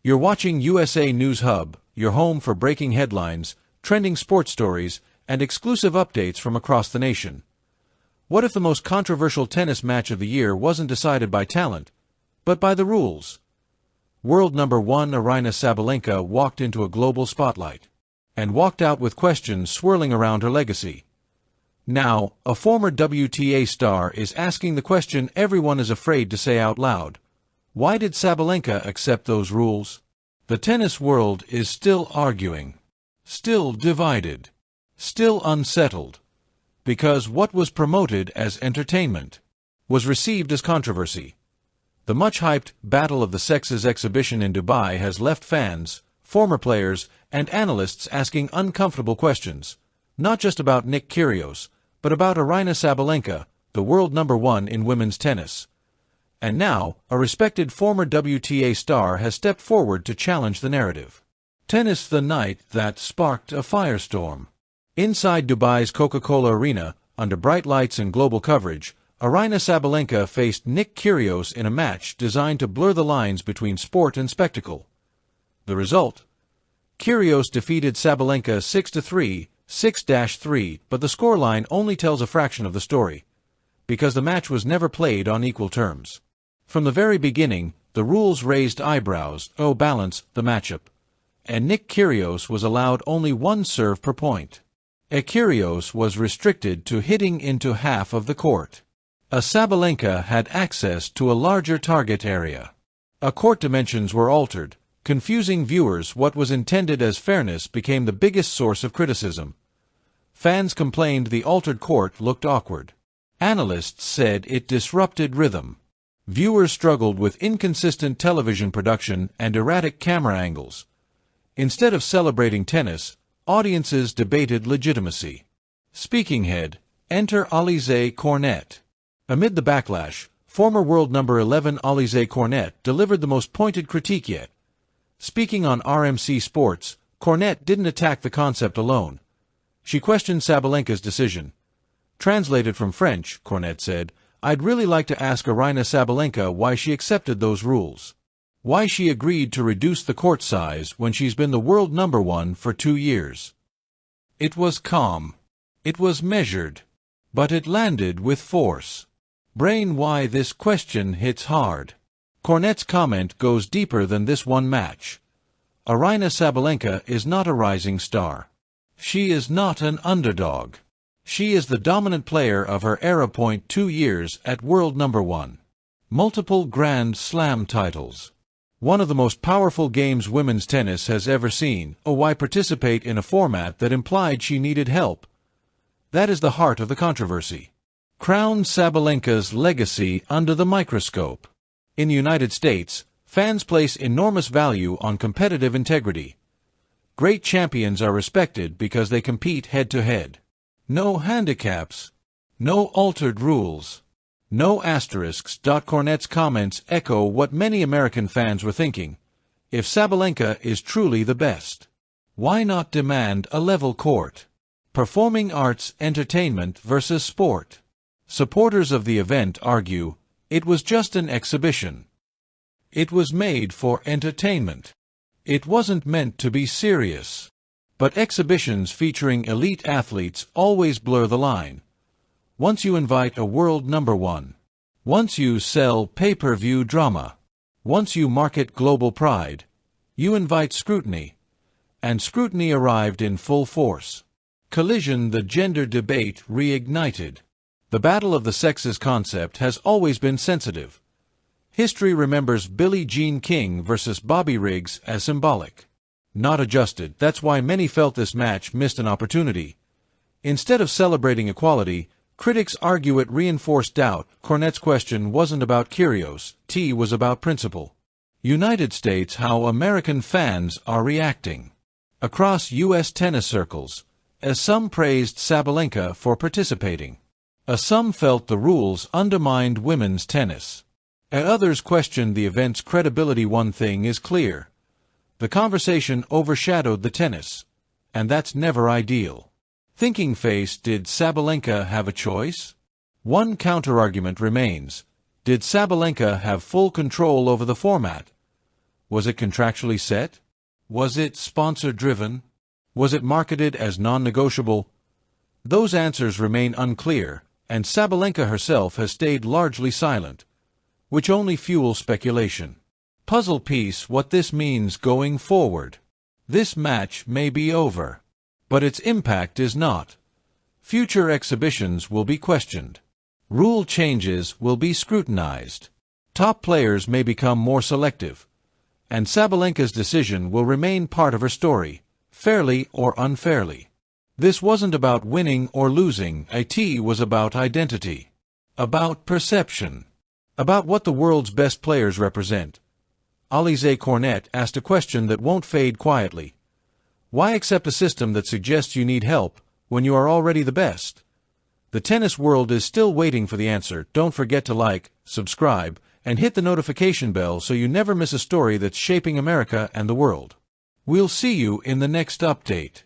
You're watching USA News Hub, your home for breaking headlines, trending sports stories, and exclusive updates from across the nation. What if the most controversial tennis match of the year wasn't decided by talent, but by the rules? World number 1 Aryna Sabalenka walked into a global spotlight, and walked out with questions swirling around her legacy. Now, a former WTA star is asking the question everyone is afraid to say out loud. Why did Sabalenka accept those rules? The tennis world is still arguing, still divided, still unsettled, because what was promoted as entertainment was received as controversy. The much-hyped Battle of the Sexes exhibition in Dubai has left fans, former players, and analysts asking uncomfortable questions, not just about Nick Kyrgios, but about Aryna Sabalenka, the world number 1 in women's tennis. And now, a respected former WTA star has stepped forward to challenge the narrative. Tennis the night that sparked a firestorm. Inside Dubai's Coca-Cola Arena, under bright lights and global coverage, Aryna Sabalenka faced Nick Kyrgios in a match designed to blur the lines between sport and spectacle. The result? Kyrgios defeated Sabalenka 6-3, 6-3, but the scoreline only tells a fraction of the story, because the match was never played on equal terms. From the very beginning, the rules raised eyebrows, balance the matchup, and Nick Kyrgios was allowed only one serve per point. Kyrgios was restricted to hitting into half of the court. Sabalenka had access to a larger target area. Court dimensions were altered. Confusing viewers, what was intended as fairness became the biggest source of criticism. Fans complained the altered court looked awkward. Analysts said it disrupted rhythm. Viewers struggled with inconsistent television production and erratic camera angles. Instead of celebrating tennis, audiences debated legitimacy. Speaking head, enter Alizé Cornet. Amid the backlash, former world number 11 Alizé Cornet delivered the most pointed critique yet. Speaking on RMC Sports, Cornet didn't attack the concept alone. She questioned Sabalenka's decision. Translated from French, Cornet said, "I'd really like to ask Aryna Sabalenka why she accepted those rules. Why she agreed to reduce the court size when she's been the world number 1 for 2 years. It was calm. It was measured. But it landed with force. Brain, why this question hits hard." Cornet's comment goes deeper than this one match. Aryna Sabalenka is not a rising star. She is not an underdog. She is the dominant player of her era. 2 years at world number 1. Multiple Grand Slam titles. One of the most powerful games women's tennis has ever seen. Why participate in a format that implied she needed help? That is the heart of the controversy. Crown Sabalenka's legacy under the microscope. In the United States, fans place enormous value on competitive integrity. Great champions are respected because they compete head-to-head. No handicaps. No altered rules. No asterisks. Cornet's comments echo what many American fans were thinking. If Sabalenka is truly the best, why not demand a level court? Performing arts entertainment versus sport. Supporters of the event argue, it was just an exhibition. It was made for entertainment. It wasn't meant to be serious. But exhibitions featuring elite athletes always blur the line. Once you invite a world number 1. Once you sell pay-per-view drama. Once you market global pride. You invite scrutiny. And scrutiny arrived in full force. Collision. The gender debate reignited. The battle of the sexes concept has always been sensitive. History remembers Billie Jean King versus Bobby Riggs as symbolic, not adjusted. That's why many felt this match missed an opportunity. Instead of celebrating equality, critics argue it reinforced doubt. Cornet's question wasn't about Kyrgios, it was about principle. United States. How American fans are reacting. Across U.S. tennis circles, as some praised Sabalenka for participating, some felt the rules undermined women's tennis. Others questioned the event's credibility. One thing is clear. The conversation overshadowed the tennis, and that's never ideal. Thinking face. Did Sabalenka have a choice? One counterargument remains. Did Sabalenka have full control over the format? Was it contractually set? Was it sponsor-driven? Was it marketed as non-negotiable? Those answers remain unclear, and Sabalenka herself has stayed largely silent, which only fuels speculation. Puzzle piece: what this means going forward. This match may be over, but its impact is not. Future exhibitions will be questioned. Rule changes will be scrutinized. Top players may become more selective, and Sabalenka's decision will remain part of her story, fairly or unfairly. This wasn't about winning or losing, it was about identity, about perception, about what the world's best players represent. Alizé Cornet asked a question that won't fade quietly. Why accept a system that suggests you need help when you are already the best? The tennis world is still waiting for the answer. Don't forget to like, subscribe, and hit the notification bell so you never miss a story that's shaping America and the world. We'll see you in the next update.